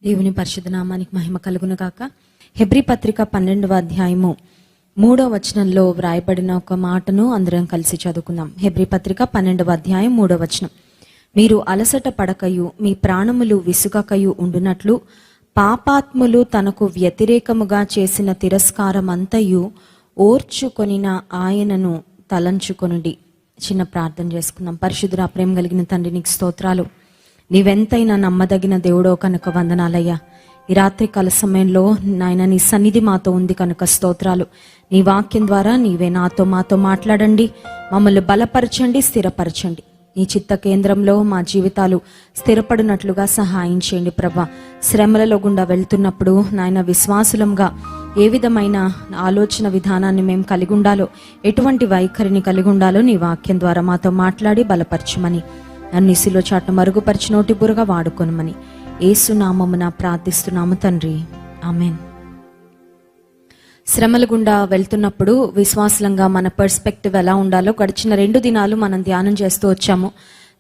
దేవుని పరిశుద్ధ నామానికి మహిమ కలుగును గాక. హెబ్రీ పత్రిక 12వ అధ్యాయము 3వ వచనంలో వ్రాయబడిన ఒక మాటను అందరం కలిసి చదువుకుందాం. హెబ్రీ పత్రిక 12వ అధ్యాయం 3వ వచనం. మీరు అలసట పడకయు మీ ప్రాణములు విసుగకయు ఉండునట్లు పాపాత్ములు తనకు వ్యతిరేకముగా చేసిన తిరస్కారమంతయు ఓర్చుకొనిన ఆయనను తలంచుకొనుడి. చిన్న ప్రార్థన చేసుకుందాం. పరిశుద్ధుడా, ప్రేమ కలిగిన తండ్రి, నీకు స్తోత్రాలు. నీవెంతైనా నమ్మదగిన దేవుడో కనుక వందనాలయ్యా. ఈ రాత్రి కాల సమయంలో నాయన నీ సన్నిధి మాతో ఉంది కనుక స్తోత్రాలు. నీ వాక్యం ద్వారా నీవే మాతో మాట్లాడండి, మమ్మల్ని బలపరచండి, స్థిరపరచండి. నీ చిత్త కేంద్రంలో మా జీవితాలు స్థిరపడినట్లుగా సహాయం చేయండి ప్రభా. శ్రమలలో గుండా వెళ్తున్నప్పుడు నాయన విశ్వాసులంగా ఏ విధమైన ఆలోచన విధానాన్ని మేము కలిగి ఉండాలో, ఎటువంటి వైఖరిని కలిగి ఉండాలో నీ వాక్యం ద్వారా మాతో మాట్లాడి బలపరచమని, అన్నిసిలో చాట మరుగుపరిచి నోటి బురగా వాడుకొనమని యేసు నామమున ప్రార్థిస్తున్నాము తండ్రి, ఆమేన్. శ్రమల గుండా వెళ్తున్నప్పుడు విశ్వాసంగా మన పర్స్పెక్టివ్ ఎలా ఉండాలో గడిచిన 2 దినాలు మనం ధ్యానం చేస్తూ వచ్చాము.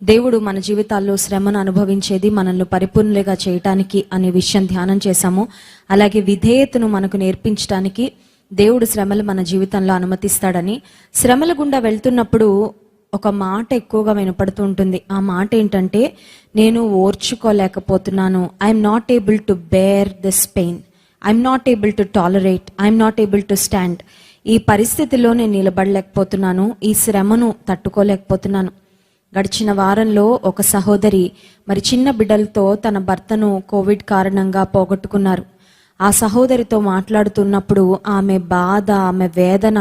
దేవుడు మన జీవితాల్లో శ్రమను అనుభవించేది మనల్ని పరిపూర్ణులుగా చేయటానికి అనే విషయం ధ్యానం చేశాము. అలాగే విధేయతను మనకు నేర్పించడానికి దేవుడు శ్రమలు మన జీవితంలో అనుమతిస్తాడని. శ్రమల గుండా వెళ్తున్నప్పుడు ఒక మాట ఎక్కువగా వినపడుతూ ఉంటుంది. ఆ మాట ఏంటంటే, నేను ఓర్చుకోలేకపోతున్నాను. I'm not able to bear this pain, I'm not able to tolerate, I'm not able to stand. ఈ పరిస్థితిలో నేను నిలబడలేకపోతున్నాను, ఈ శ్రమను తట్టుకోలేకపోతున్నాను. గడిచిన వారంలో ఒక సహోదరి మరి చిన్న బిడ్డలతో తన భర్తను కోవిడ్ కారణంగా పోగొట్టుకున్నారు. ఆ సహోదరితో మాట్లాడుతున్నప్పుడు ఆమె బాధ, ఆమె వేదన,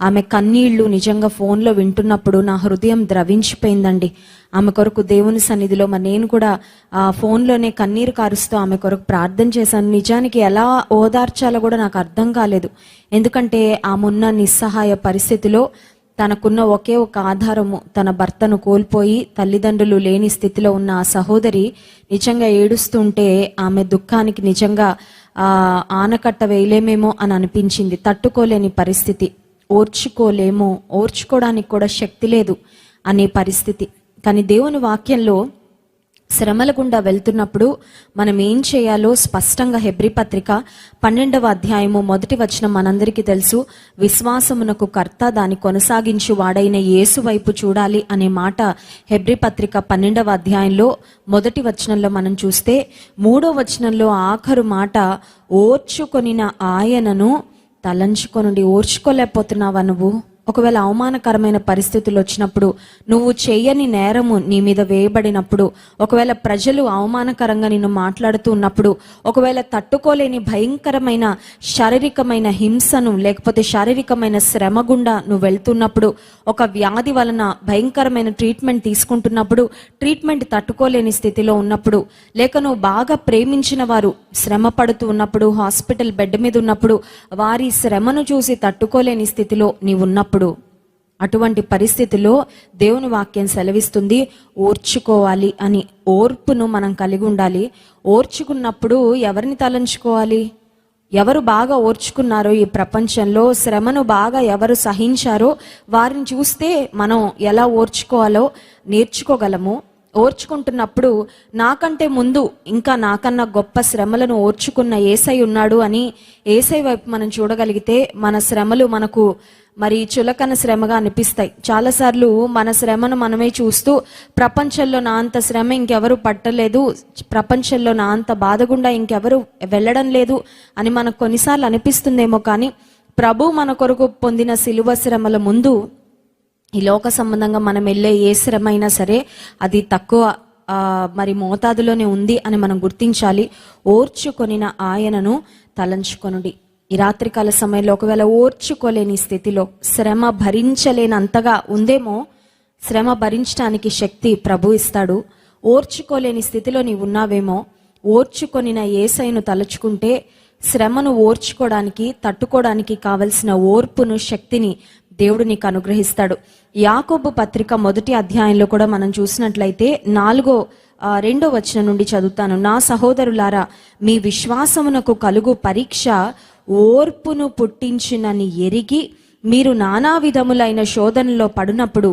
ఆమె కన్నీళ్లు నిజంగా ఫోన్లో వింటున్నప్పుడు నా హృదయం ద్రవించిపోయిందండి. ఆమె కొరకు దేవుని సన్నిధిలో మరి నేను కూడా ఆ ఫోన్లోనే కన్నీరు కారుస్తూ ఆమె కొరకు ప్రార్థన చేశాను. నిజానికి ఎలా ఓదార్చాలో కూడా నాకు అర్థం కాలేదు. ఎందుకంటే ఆమె ఉన్న నిస్సహాయ పరిస్థితిలో తనకున్న ఒకే ఒక ఆధారము తన భర్తను కోల్పోయి తల్లిదండ్రులు లేని స్థితిలో ఉన్న ఆ సహోదరి నిజంగా ఏడుస్తుంటే ఆమె దుఃఖానికి నిజంగా ఆనకట్ట వేయలేమేమో అని అనిపించింది. తట్టుకోలేని పరిస్థితి, ఓర్చుకోవడానికి కూడా శక్తి లేదు అనే పరిస్థితి. కానీ దేవుని వాక్యంలో శ్రమల గుండా వెళ్తున్నప్పుడు మనం ఏం చేయాలో స్పష్టంగా హెబ్రీ పత్రిక 12వ అధ్యాయము 1వ వచనం మనందరికీ తెలుసు. విశ్వాసమునకు కర్త దాన్ని కొనసాగించు వాడైన యేసు వైపు చూడాలి అనే మాట హెబ్రీ పత్రిక 12వ అధ్యాయంలో 1వ వచనంలో మనం చూస్తే, 3వ వచనంలో ఆఖరు మాట ఓర్చుకొనిన ఆయనను తలంచుకొనుడి. ఓర్చుకోలేకపోతున్నావా నువ్వు? ఒకవేళ అవమానకరమైన పరిస్థితులు వచ్చినప్పుడు, నువ్వు చేయని నేరము నీ మీద వేయబడినప్పుడు, ఒకవేళ ప్రజలు అవమానకరంగా నిన్ను మాట్లాడుతూ ఉన్నప్పుడు, ఒకవేళ తట్టుకోలేని భయంకరమైన శారీరకమైన హింసను లేకపోతే శారీరకమైన శ్రమ గుండా నువ్వు వెళ్తున్నప్పుడు, ఒక వ్యాధి వలన భయంకరమైన ట్రీట్మెంట్ తీసుకుంటున్నప్పుడు, ట్రీట్మెంట్ తట్టుకోలేని స్థితిలో ఉన్నప్పుడు, లేక నువ్వు బాగా ప్రేమించిన వారు శ్రమ పడుతూ ఉన్నప్పుడు, హాస్పిటల్ బెడ్ మీద ఉన్నప్పుడు, వారి శ్రమను చూసి తట్టుకోలేని స్థితిలో నీవు ఉన్నప్పుడు, అటువంటి పరిస్థితిలో దేవుని వాక్యం సెలవిస్తుంది ఓర్చుకోవాలి అని. ఓర్పును మనం కలిగి ఉండాలి. ఓర్చుకున్నప్పుడు ఎవరిని తలంచుకోవాలి? ఎవరు బాగా ఓర్చుకున్నారో ఈ ప్రపంచంలో, శ్రమను బాగా ఎవరు సహించారో వారిని చూస్తే మనం ఎలా ఓర్చుకోవాలో నేర్చుకోగలము. ఓర్చుకుంటున్నప్పుడు నాకంటే ముందు ఇంకా నాకన్నా గొప్ప శ్రమలను ఓర్చుకున్న యేసయ్య ఉన్నాడు అని యేసయ్య వైపు మనం చూడగలిగితే మన శ్రమలు మనకు మరి చులకన శ్రమగా అనిపిస్తాయి. చాలాసార్లు మన శ్రమను మనమే చూస్తూ ప్రపంచంలో నా అంత శ్రమ ఇంకెవరు పట్టలేదు, ప్రపంచంలో నా అంత బాధగుండా ఇంకెవరు వెళ్ళడం లేదు అని మనకు కొన్నిసార్లు అనిపిస్తుందేమో. కానీ ప్రభు మన కొరకు పొందిన సిలువ శ్రమల ముందు ఈ లోక సంబంధంగా మనం వెళ్ళే ఏ శ్రమ అయినా సరే అది తక్కువ మరి మోతాదులోనే ఉంది అని మనం గుర్తించాలి. ఓర్చుకొనిన ఆయనను తలంచుకొనుడి. ఈ రాత్రికాల సమయంలో ఒకవేళ ఓర్చుకోలేని స్థితిలో, శ్రమ భరించలేనంతగా ఉందేమో, శ్రమ భరించడానికి శక్తి ప్రభు ఇస్తాడు. ఓర్చుకోలేని స్థితిలో నీవు ఉన్నావేమో, ఓర్చుకొనిన యేసయ్యను తలుచుకుంటే శ్రమను ఓర్చుకోవడానికి, తట్టుకోవడానికి కావలసిన ఓర్పును, శక్తిని దేవుడు నీకు అనుగ్రహిస్తాడు. యాకోబు పత్రిక 1వ అధ్యాయంలో కూడా మనం చూసినట్లయితే 2వ వచనం నుండి చదువుతాను. నా సహోదరులారా, మీ విశ్వాసమునకు కలుగు పరీక్ష ఓర్పును పుట్టించునని ఎరిగి మీరు నానా విధములైన శోధనలో పడినప్పుడు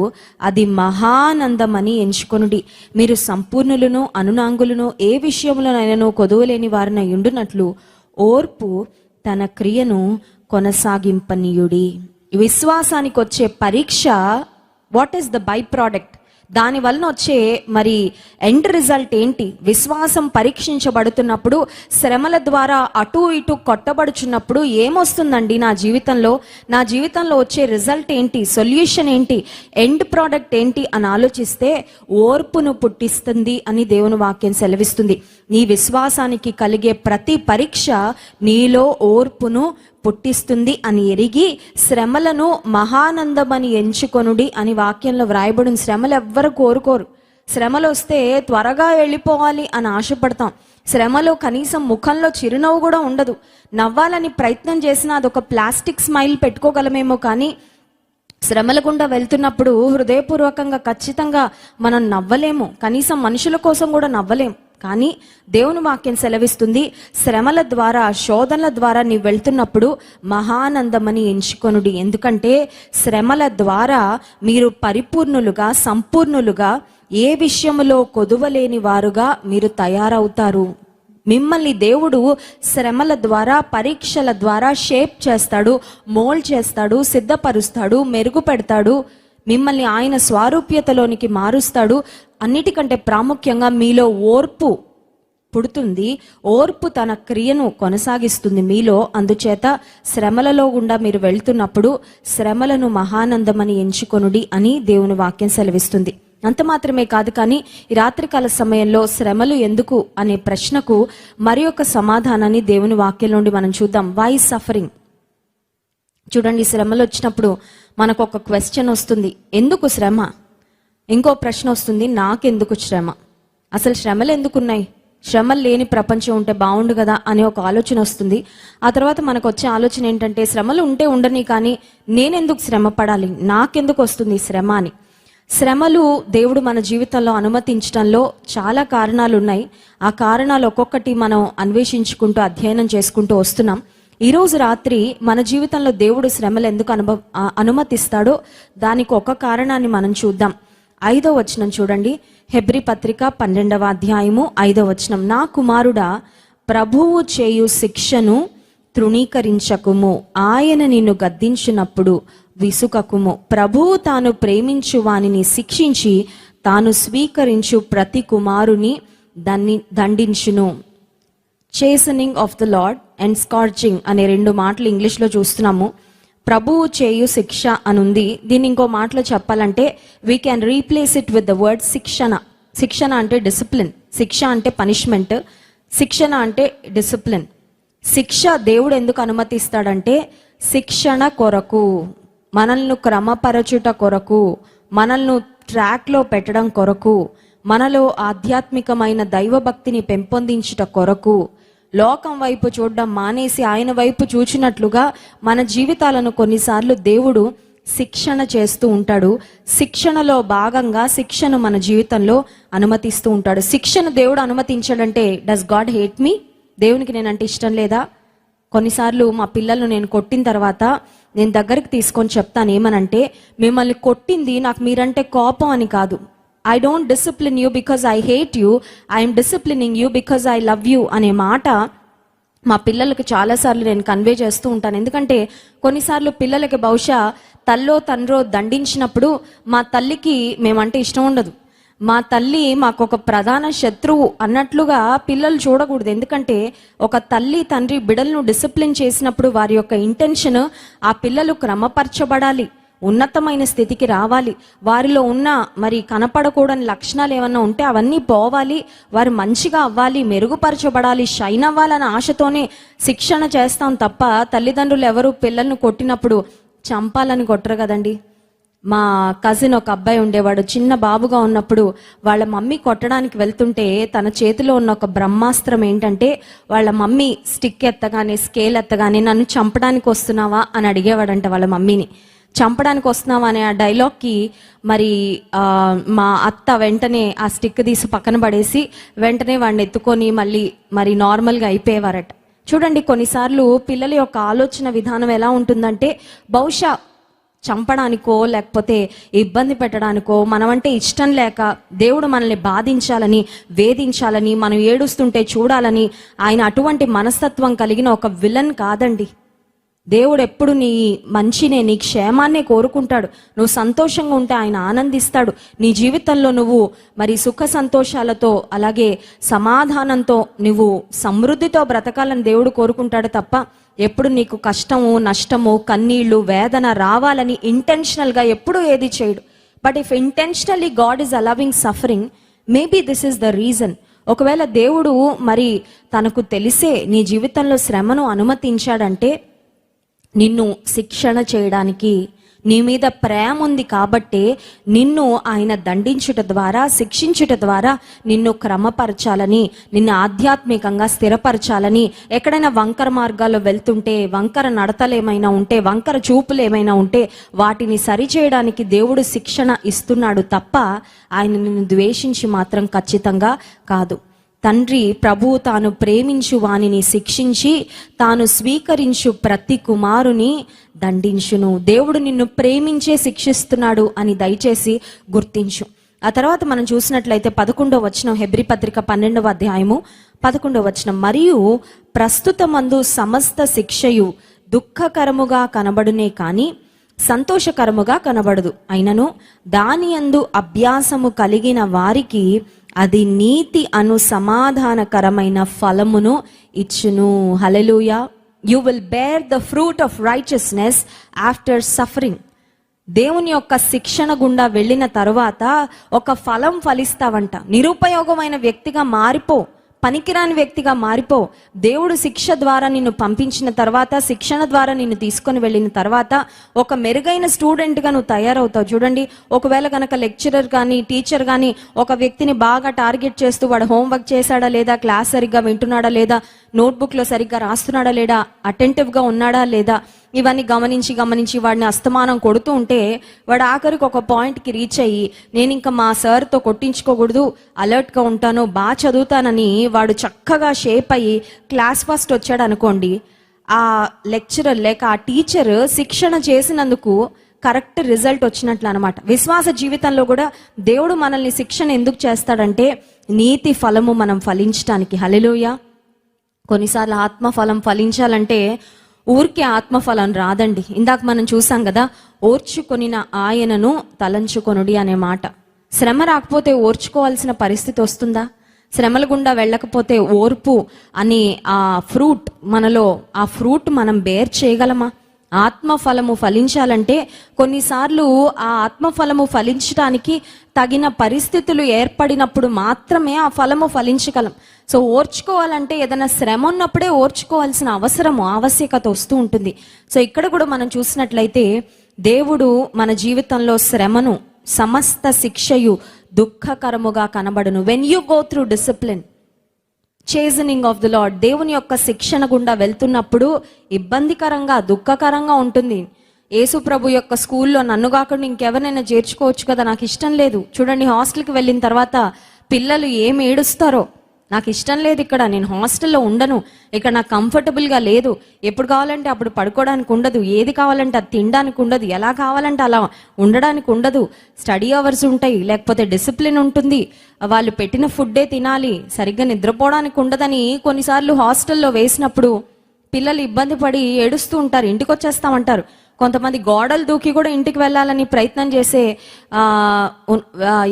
అది మహానందమని ఎంచుకొనుడి. మీరు సంపూర్ణులను అనునాంగులను ఏ విషయములనైనను కొదువలేని వారిని ఉండునట్లు ఓర్పు తన క్రియను కొనసాగింపనీయుడి. విశ్వాసానికి వచ్చే పరీక్ష, what is the by product, దాని వలన వచ్చే మరి ఎండ్ రిజల్ట్ ఏంటి? విశ్వాసం పరీక్షించబడుతున్నప్పుడు, శ్రమల ద్వారా అటు ఇటు కొట్టబడుచున్నప్పుడు ఏమొస్తుందండి నా జీవితంలో వచ్చే రిజల్ట్ ఏంటి, సొల్యూషన్ ఏంటి, ఎండ్ ప్రోడక్ట్ ఏంటి అని ఆలోచిస్తే ఓర్పును పుట్టిస్తుంది అని దేవుని వాక్యం సెలవిస్తుంది. నీ విశ్వాసానికి కలిగే ప్రతి పరీక్ష నీలో ఓర్పును పుట్టిస్తుంది అని ఎరిగి శ్రమలను మహానందమని ఎంచుకొనుడి అని వాక్యంలో వ్రాయబడిన. శ్రమలు ఎవ్వరు కోరుకోరు. శ్రమలు వస్తే త్వరగా వెళ్ళిపోవాలి అని ఆశపడతాం. శ్రమలో కనీసం ముఖంలో చిరునవ్వు కూడా ఉండదు. నవ్వాలని ప్రయత్నం చేసినా అదొక ప్లాస్టిక్ స్మైల్ పెట్టుకోగలమేమో, కానీ శ్రమల గుండా వెళ్తున్నప్పుడు హృదయపూర్వకంగా ఖచ్చితంగా మనం నవ్వలేము. కనీసం మనుషుల కోసం కూడా నవ్వలేము. కానీ దేవుని వాక్యం సెలవిస్తుంది, శ్రమల ద్వారా శోధనల ద్వారా నీ వెళ్తున్నప్పుడు మహానందమని ఎంచుకొనుడి. ఎందుకంటే శ్రమల ద్వారా మీరు పరిపూర్ణులుగా, సంపూర్ణులుగా, ఏ విషయములో కొదువలేని వారుగా మీరు తయారవుతారు. మిమ్మల్ని దేవుడు శ్రమల ద్వారా, పరీక్షల ద్వారా షేప్ చేస్తాడు, మోల్డ్ చేస్తాడు, సిద్ధపరుస్తాడు, మెరుగుపెడతాడు. మిమ్మల్ని ఆయన స్వారూప్యతలోనికి మారుస్తాడు. అన్నిటికంటే ప్రాముఖ్యంగా మీలో ఓర్పు పుడుతుంది. ఓర్పు తన క్రియను కొనసాగిస్తుంది మీలో. అందుచేత శ్రమలలో గుండా మీరు వెళ్తున్నప్పుడు శ్రమలను మహానందమని ఎంచుకొనుడి అని దేవుని వాక్యం సెలవిస్తుంది. అంత మాత్రమే కాదు, కానీ ఈ రాత్రికాల సమయంలో శ్రమలు ఎందుకు అనే ప్రశ్నకు మరి ఒక సమాధానాన్ని దేవుని వాక్యం నుండి మనం చూద్దాం. Why suffering? చూడండి, శ్రమలు వచ్చినప్పుడు మనకు ఒక క్వశ్చన్ వస్తుంది, ఎందుకు శ్రమ? ఇంకో ప్రశ్న వస్తుంది, నాకెందుకు శ్రమ? అసలు శ్రమలు ఎందుకున్నాయి? శ్రమలు లేని ప్రపంచం ఉంటే బాగుండు కదా అనే ఒక ఆలోచన వస్తుంది. ఆ తర్వాత మనకు వచ్చే ఆలోచన ఏంటంటే, శ్రమలు ఉంటే ఉండని, కానీ నేనెందుకు శ్రమ పడాలి, నాకెందుకు వస్తుంది శ్రమ అని. శ్రమలు దేవుడు మన జీవితంలో అనుమతించడంలో చాలా కారణాలు ఉన్నాయి. ఆ కారణాలు ఒక్కొక్కటి మనం అన్వేషించుకుంటూ అధ్యయనం చేసుకుంటూ వస్తున్నాం. ఈరోజు రాత్రి మన జీవితంలో దేవుడు శ్రమలు ఎందుకు అనుమతిస్తాడో దానికి ఒక కారణాన్ని మనం చూద్దాం. 5వ వచనం చూడండి, హెబ్రీ పత్రిక 12వ అధ్యాయము 5వ వచనం. నా కుమారుడా, ప్రభువు చేయు శిక్షను తృణీకరించకుము, ఆయన నిన్ను గద్దించినప్పుడు విసుకకుము. ప్రభువు తాను ప్రేమించు వానిని శిక్షించి తాను స్వీకరించు ప్రతి కుమారుని దండించును. Chastening of the Lord and scorching అనే 2 మాటలు ఇంగ్లీష్లో చూస్తున్నాము. ప్రభువు చేయు శిక్ష అనుంది. దీన్ని ఇంకో మాటలో చెప్పాలంటే we can replace it with the word శిక్షణ. శిక్షణ అంటే డిసిప్లిన్, శిక్ష అంటే పనిష్మెంట్, శిక్షణ అంటే డిసిప్లిన్. శిక్ష దేవుడు ఎందుకు అనుమతిస్తాడంటే శిక్షణ కొరకు, మనల్ని క్రమపరచుట కొరకు, మనల్ని ట్రాక్లో పెట్టడం కొరకు, మనలో ఆధ్యాత్మికమైన దైవభక్తిని పెంపొందించుట కొరకు. లోకం వైపు చూడడం మానేసి ఆయన వైపు చూచినట్లుగా మన జీవితాలను కొన్నిసార్లు దేవుడు శిక్షణ చేస్తూ ఉంటాడు. శిక్షణలో భాగంగా శిక్షను మన జీవితంలో అనుమతిస్తూ ఉంటాడు. శిక్షణ దేవుడు అనుమతించాడంటే డస్ గాడ్ హేట్ మీ? దేవునికి నేనంటే ఇష్టం లేదా? కొన్నిసార్లు మా పిల్లలను నేను కొట్టిన తర్వాత నేను దగ్గరికి తీసుకొని చెప్తాను, ఏమనంటే, మిమ్మల్ని కొట్టింది నాకు మీరంటే కోపం అని కాదు. I don't discipline you because I hate you. I am disciplining you because I love you అనే మాట మా పిల్లలకి చాలాసార్లు నేను కన్వే చేస్తూ ఉంటాను. ఎందుకంటే కొన్నిసార్లు పిల్లలకి బహుశా తల్లో తండ్రో దండించినప్పుడు మా తల్లికి మేమంటే ఇష్టం ఉండదు. మా తల్లి మాకు ఒక ప్రధాన శత్రువు అన్నట్లుగా పిల్లలు చూడకూడదు. ఎందుకంటే ఒక తల్లి తండ్రి బిడ్డలను డిసిప్లిన్ చేసినప్పుడు వారి యొక్క ఇంటెన్షన్ ఆ పిల్లలు క్రమపరచబడాలి, ఉన్నతమైన స్థితికి రావాలి, వారిలో ఉన్న మరి కనపడకూడని లక్షణాలు ఏమన్నా ఉంటే అవన్నీ పోవాలి, వారు మంచిగా అవ్వాలి, మెరుగుపరచబడాలి, షైన్ అవ్వాలన్న ఆశతోనే శిక్షణ చేస్తాం తప్ప తల్లిదండ్రులు ఎవరు పిల్లలను కొట్టినప్పుడు చంపాలని కొట్టరు కదండి. మా కజిన్ ఒక అబ్బాయి ఉండేవాడు, చిన్న బాబుగా ఉన్నప్పుడు వాళ్ళ మమ్మీ కొట్టడానికి వెళ్తుంటే తన చేతిలో ఉన్న ఒక బ్రహ్మాస్త్రం ఏంటంటే, వాళ్ళ మమ్మీ స్టిక్ ఎత్తగానే, స్కేల్ ఎత్తగానే, నన్ను చంపడానికి వస్తున్నావా అని అడిగేవాడంట వాళ్ళ మమ్మీని. చంపడానికి వస్తున్నావా అనే ఆ డైలాగ్కి మరి మా అత్త వెంటనే ఆ స్టిక్ తీసి పక్కన పడేసి వెంటనే వాడిని ఎత్తుకొని మళ్ళీ మరి నార్మల్గా అయిపోయేవారట. చూడండి, కొన్నిసార్లు పిల్లల యొక్క ఆలోచన విధానం ఎలా ఉంటుందంటే, బహుశా చంపడానికో లేకపోతే ఇబ్బంది పెట్టడానికో, మనమంటే ఇష్టం లేక దేవుడు మనల్ని బాధించాలని, వేధించాలని, మనం ఏడుస్తుంటే చూడాలని ఆయన అటువంటి మనస్తత్వం కలిగిన ఒక విలన్ కాదండి. దేవుడు ఎప్పుడు నీ మంచినే, నీ క్షేమాన్నే కోరుకుంటాడు. నువ్వు సంతోషంగా ఉంటే ఆయన ఆనందిస్తాడు. నీ జీవితంలో నువ్వు మరి సుఖ సంతోషాలతో, అలాగే సమాధానంతో, నువ్వు సమృద్ధితో బ్రతకాలని దేవుడు కోరుకుంటాడు తప్ప ఎప్పుడు నీకు కష్టము, నష్టము, కన్నీళ్లు, వేదన రావాలని ఇంటెన్షనల్గా ఎప్పుడు ఏది చేయడు. But if intentionally God is allowing suffering, maybe this is the reason. ఒకవేళ దేవుడు మరి తనకు తెలిసే నీ జీవితంలో శ్రమను అనుమతించాడంటే నిన్ను శిక్షణ చేయడానికి, నీ మీద ప్రేమ ఉంది కాబట్టే నిన్ను ఆయన దండించుట ద్వారా, శిక్షించుట ద్వారా నిన్ను క్రమపరచాలని, నిన్ను ఆధ్యాత్మికంగా స్థిరపరచాలని. ఎక్కడైనా వంకర మార్గాల్లో వెళ్తుంటే, వంకర నడతలు ఏమైనా ఉంటే, వంకర చూపులు ఏమైనా ఉంటే వాటిని సరిచేయడానికి దేవుడు శిక్షణ ఇస్తున్నాడు తప్ప ఆయన నిన్ను ద్వేషించి మాత్రం ఖచ్చితంగా కాదు. తండ్రి ప్రభువు తాను ప్రేమించు వానిని శిక్షించి తాను స్వీకరించు ప్రతి కుమారుని దండించును. దేవుడు నిన్ను ప్రేమించే శిక్షిస్తున్నాడు అని దయచేసి గుర్తించు. ఆ తర్వాత మనం చూసినట్లయితే 11వ వచనం, హెబ్రీ పత్రిక 12వ అధ్యాయము 11వ వచనం, మరియు ప్రస్తుతమందు సమస్త శిక్షయు దుఃఖకరముగా కనబడునే కాని సంతోషకరముగా కనబడదు. అయినను దాని యందు అభ్యాసము కలిగిన వారికి అది నీతి అను సమాధానకరమైన ఫలమును ఇచ్చును. హల్లెలూయా. You will bear the fruit of righteousness after suffering. దేవుని యొక్క శిక్షణ గుండా వెళ్ళిన తరువాత ఒక ఫలం ఫలిస్తావంట. నిరుపయోగమైన వ్యక్తిగా మారిపో, పనికిరాని వ్యక్తిగా మారిపో. దేవుడు శిక్ష ద్వారా నిన్ను పంపించిన తర్వాత, శిక్షణ ద్వారా నిన్ను తీసుకొని వెళ్ళిన తర్వాత ఒక మెరుగైన స్టూడెంట్గా నువ్వు తయారవుతావు. చూడండి, ఒకవేళ కనుక లెక్చరర్ కానీ, టీచర్ కానీ ఒక వ్యక్తిని బాగా టార్గెట్ చేస్తూ వాడు హోంవర్క్ చేశాడా లేదా, క్లాస్ సరిగ్గా వింటున్నాడా లేదా, నోట్బుక్లో సరిగ్గా రాస్తున్నాడా లేదా, అటెంటివ్గా ఉన్నాడా లేదా, ఇవన్నీ గమనించి వాడిని అస్తమానం కొడుతూ ఉంటే వాడు ఆఖరికి ఒక పాయింట్కి రీచ్ అయ్యి, నేను ఇంకా మా సార్తో కొట్టించుకోకూడదు, అలర్ట్గా ఉంటాను, బాగా చదువుతానని వాడు చక్కగా షేప్ అయ్యి క్లాస్ ఫస్ట్ వచ్చాడు అనుకోండి. ఆ లెక్చరర్ లేక ఆ టీచర్ శిక్షణ చేసినందుకు కరెక్ట్ రిజల్ట్ వచ్చినట్లు అనమాట. విశ్వాస జీవితంలో కూడా దేవుడు మనల్ని శిక్షణ ఎందుకు చేస్తాడంటే నీతి ఫలము మనం ఫలించడానికి. హల్లెలూయా. కొన్నిసార్లు ఆత్మఫలం ఫలించాలంటే ఊరికే ఆత్మఫలం రాదండి. ఇందాక మనం చూసాం కదా, ఓర్చుకొనిన ఆయనను తలంచుకొనుడి అనే మాట. శ్రమ రాకపోతే ఓర్చుకోవాల్సిన పరిస్థితి వస్తుందా? శ్రమల గుండా వెళ్ళకపోతే ఓర్పు అని ఆ ఫ్రూట్ మనలో, ఆ ఫ్రూట్ మనం బేర్ చేయగలమా? ఆత్మఫలము ఫలించాలంటే కొన్నిసార్లు ఆ ఆత్మఫలము ఫలించడానికి తగిన పరిస్థితులు ఏర్పడినప్పుడు మాత్రమే ఆ ఫలము ఫలించగలం. సో ఓర్చుకోవాలంటే ఏదైనా శ్రమ ఉన్నప్పుడే ఓర్చుకోవాల్సిన ఆవశ్యకత వస్తూ ఉంటుంది. సో ఇక్కడ కూడా మనం చూసినట్లయితే దేవుడు మన జీవితంలో శ్రమను, సమస్త శిక్షయు దుఃఖకరముగా కనబడును. When you go through discipline, chastening of the Lord, దేవుని యొక్క శిక్షణ గుండా వెళ్తున్నప్పుడు ఇబ్బందికరంగా, దుఃఖకరంగా ఉంటుంది. యేసు ప్రభు యొక్క స్కూల్లో నన్ను కాకుండా ఇంకెవరైనా చేర్చుకోవచ్చు కదా, నాకు ఇష్టం లేదు. చూడండి, హాస్టల్కి వెళ్ళిన తర్వాత పిల్లలు ఏం ఏడుస్తారో, నాకు ఇష్టం లేదు, ఇక్కడ నేను హాస్టల్లో ఉండను, ఇక్కడ నాకు కంఫర్టబుల్గా లేదు, ఎప్పుడు కావాలంటే అప్పుడు పడుకోవడానికి ఉండదు, ఏది కావాలంటే అది తినడానికి ఉండదు, ఎలా కావాలంటే అలా ఉండడానికి ఉండదు, స్టడీ అవర్స్ ఉంటాయి, లేకపోతే డిసిప్లిన్ ఉంటుంది, వాళ్ళు పెట్టిన ఫుడ్డే తినాలి, సరిగ్గా నిద్రపోవడానికి ఉండదని కొన్నిసార్లు హాస్టల్లో వేసినప్పుడు పిల్లలు ఇబ్బంది పడి ఏడుస్తూ ఉంటారు, ఇంటికి వచ్చేస్తామంటారు. కొంతమంది గోడలు దూకి కూడా ఇంటికి వెళ్ళాలని ప్రయత్నం చేసే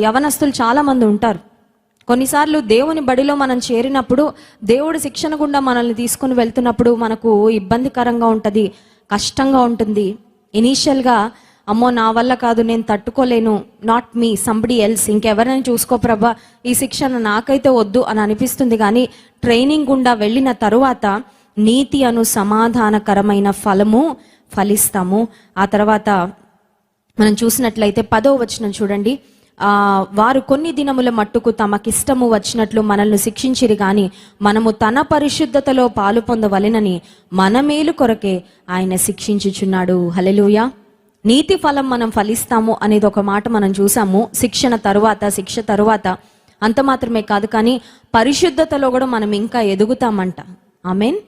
యవనస్తులు చాలామంది ఉంటారు. కొన్నిసార్లు దేవుని బడిలో మనం చేరినప్పుడు, దేవుడి శిక్షణ గుండా మనల్ని తీసుకుని వెళ్తున్నప్పుడు మనకు ఇబ్బందికరంగా ఉంటుంది, కష్టంగా ఉంటుంది. ఇనీషియల్గా అమ్మో నా వల్ల కాదు, నేను తట్టుకోలేను, నాట్ మీ, సంబడి ఎల్స్, ఇంకెవరైనా చూసుకో ప్రభా, ఈ శిక్షణ నాకైతే వద్దు అని అనిపిస్తుంది. కానీ ట్రైనింగ్ గుండా వెళ్ళిన తరువాత నీతి అను సమాధానకరమైన ఫలము ఫలిస్తాము. ఆ తర్వాత మనం చూసినట్లయితే 10వ వచనం చూడండి, వారు కొన్ని దినముల మట్టుకు తమకిష్టము వచ్చినట్లు మనల్ని శిక్షించిరి గాని మనము తన పరిశుద్ధతలో పాలు పొందవలెనని మన మేలు కొరకే ఆయన శిక్షించుచున్నాడు. హల్లెలూయా. నీతి ఫలం మనం ఫలిస్తాము అనేది ఒక మాట మనం చూసాము. శిక్ష తరువాత అంత మాత్రమే కాదు, కానీ పరిశుద్ధతలో కూడా మనం ఇంకా ఎదుగుతామంట. ఆమేన్.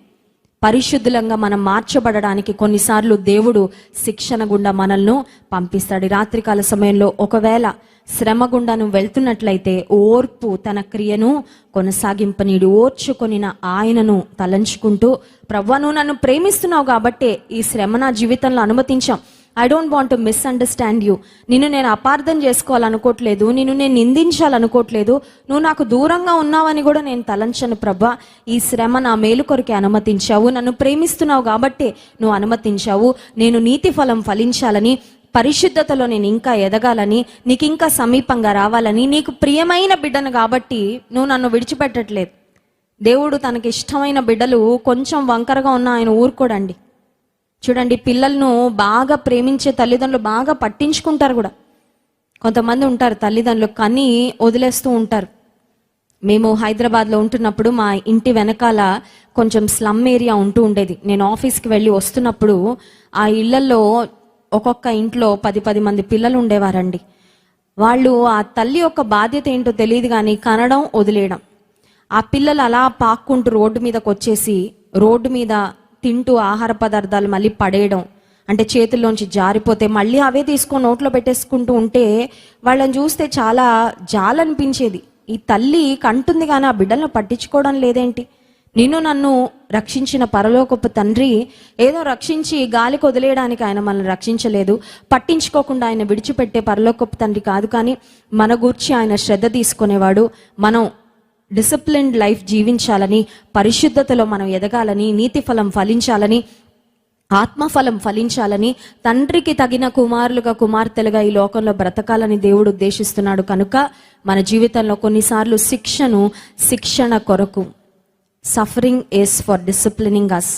పరిశుద్ధులంగా మనం మార్చబడడానికి కొన్నిసార్లు దేవుడు శిక్షణ గుండా మనల్ని పంపిస్తాడు. ఈ రాత్రికాల సమయంలో ఒకవేళ శ్రమ గుండా నువ్వు వెళ్తున్నట్లయితే ఓర్పు తన క్రియను కొనసాగింపనీడు. ఓర్చుకొనిన ఆయనను తలంచుకుంటూ, ప్రభువా నువ్వు నన్ను ప్రేమిస్తున్నావు కాబట్టే ఈ శ్రమ నా జీవితంలో అనుమతించాం. I don't want to misunderstand you. నిన్ను నేను అపార్థం చేసుకోవాలనుకోవట్లేదు, నిన్ను నేను నిందించాలనుకోవట్లేదు, నువ్వు నాకు దూరంగా ఉన్నావని కూడా నేను తలంచను ప్రభా. ఈ శ్రమ నా మేలు కొరకే అనుమతించావు, నన్ను ప్రేమిస్తున్నావు కాబట్టే నువ్వు అనుమతించావు. నేను నీతి ఫలం ఫలించాలని, పరిశుద్ధతలో నేను ఇంకా ఎదగాలని, నీకు ఇంకా సమీపంగా రావాలని, నీకు ప్రియమైన బిడ్డను కాబట్టి నువ్వు నన్ను విడిచిపెట్టట్లేదు. దేవుడు తనకి ఇష్టమైన బిడ్డలు కొంచెం వంకరగా ఉన్న ఆయన ఊరుకోడండి. చూడండి, పిల్లలను బాగా ప్రేమించే తల్లిదండ్రులు బాగా పట్టించుకుంటారు కూడా. కొంతమంది ఉంటారు తల్లిదండ్రులు కని వదిలేస్తూ ఉంటారు. మేము హైదరాబాద్లో ఉంటున్నప్పుడు మా ఇంటి వెనకాల కొంచెం స్లమ్ ఏరియా ఉంటూ ఉండేది. నేను ఆఫీస్కి వెళ్ళి వస్తున్నప్పుడు ఆ ఇళ్లలో ఒక్కొక్క ఇంట్లో 10 మంది పిల్లలు ఉండేవారండి. వాళ్ళు ఆ తల్లి యొక్క బాధ్యత ఏంటో తెలియదు కానీ కనడం వదిలేయడం. ఆ పిల్లలు అలా పాక్కుంటూ రోడ్డు మీదకి వచ్చేసి రోడ్డు మీద తింటూ ఆహార పదార్థాలు మళ్ళీ పడేయడం, అంటే చేతుల్లోంచి జారిపోతే మళ్ళీ అవే తీసుకొని నోట్లో పెట్టేసుకుంటూ ఉంటే వాళ్ళని చూస్తే చాలా జాలనిపించేది. ఈ తల్లి కంటుంది కానీ ఆ బిడ్డలను పట్టించుకోవడం లేదేంటి? నిన్ను నన్ను రక్షించిన పరలోకపు తండ్రి ఏదో రక్షించి గాలికి వదిలేయడానికి ఆయన మనల్ని రక్షించలేదు. పట్టించుకోకుండా ఆయన విడిచిపెట్టే పరలోకపు తండ్రి కాదు. కానీ మన గూర్చి ఆయన శ్రద్ధ తీసుకునేవాడు. మనం డిసిప్లిన్డ్ లైఫ్ జీవించాలని, పరిశుద్ధతలో మనం ఎదగాలని, నీతి ఫలం ఫలించాలని, ఆత్మఫలం ఫలించాలని, తండ్రికి తగిన కుమారులుగా కుమార్తెలుగా ఈ లోకంలో బ్రతకాలని దేవుడు ఉద్దేశిస్తున్నాడు. కనుక మన జీవితంలో కొన్నిసార్లు శిక్షణ కొరకు, suffering is for disciplining us,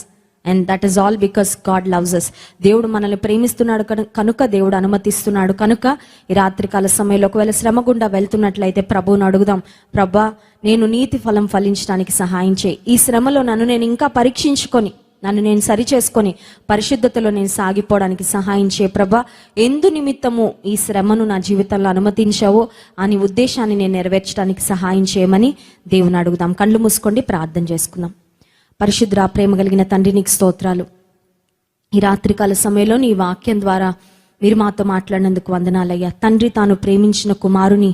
and that is all because God loves us. దేవుడు మనల్ని ప్రేమిస్తున్నాడు కనుక దేవుడు అనుమతిస్తున్నాడు. కనుక ఈ రాత్రికాల సమయంలో ఒకవేళ శ్రమ గుండా వెళ్తున్నట్లయితే ప్రభువును అడుగుదాం, ప్రభా నేను నీతి ఫలం ఫలించడానికి సహాయం చేయి. ఈ శ్రమలో నన్ను నేను ఇంకా పరీక్షించుకొని, నన్ను నేను సరి చేసుకొని పరిశుద్ధతలో నేను సాగిపోవడానికి సహాయం చేయ ప్రభా. ఎందు నిమిత్తము ఈ శ్రమను నా జీవితంలో అనుమతించావో అని ఉద్దేశాన్ని నేను నెరవేర్చడానికి సహాయం చేయమని దేవుని అడుగుదాం. కళ్ళు మూసుకోండి, ప్రార్థన చేసుకుందాం. పరిశుద్ధ ప్రేమ కలిగిన తండ్రి, నీకు స్తోత్రాలు. ఈ రాత్రికాల సమయంలో నీ వాక్యం ద్వారా మీరు మాతో మాట్లాడినందుకు వందనాలయ్యా. తండ్రి తాను ప్రేమించిన కుమారుని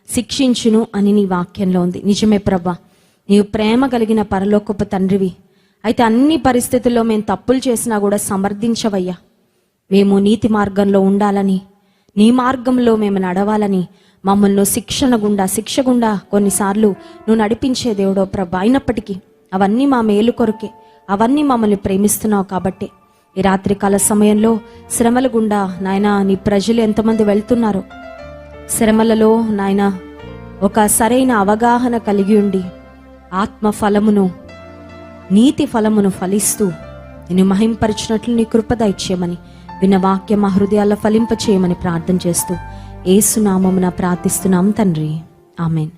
శిక్షించును అని నీ వాక్యంలో ఉంది. నిజమే ప్రభా, నీవు ప్రేమ కలిగిన పరలోకపు తండ్రివి. అయితే అన్ని పరిస్థితుల్లో మేము తప్పులు చేసినా కూడా సమర్థించవయ్యా. మేము నీతి మార్గంలో ఉండాలని, నీ మార్గంలో మేము నడవాలని మమ్మల్ని శిక్ష గుండా కొన్నిసార్లు నువ్వు నడిపించే దేవుడో ప్రభా. అయినప్పటికీ అవన్నీ మా మేలు కొరకే, అవన్నీ మమ్మల్ని ప్రేమిస్తున్నావు కాబట్టి ఈ రాత్రికాల సమయంలో శ్రమల గుండా నాయన నీ ప్రజలు ఎంతమంది వెళ్తున్నారో, శ్రమలలో నాయన ఒక సరైన అవగాహన కలిగి ఉండి ఆత్మ ఫలమును, నీతి ఫలమును ఫలిస్తూ నేను మహింపరిచినట్లు నీ కృప దయచేయమని, విన్న వాక్యం మా హృదయాల్లో ఫలింప చేయమని ప్రార్థన చేస్తూ యేసు నామమున ప్రార్థిస్తున్నాం తండ్రి, ఆమెన్.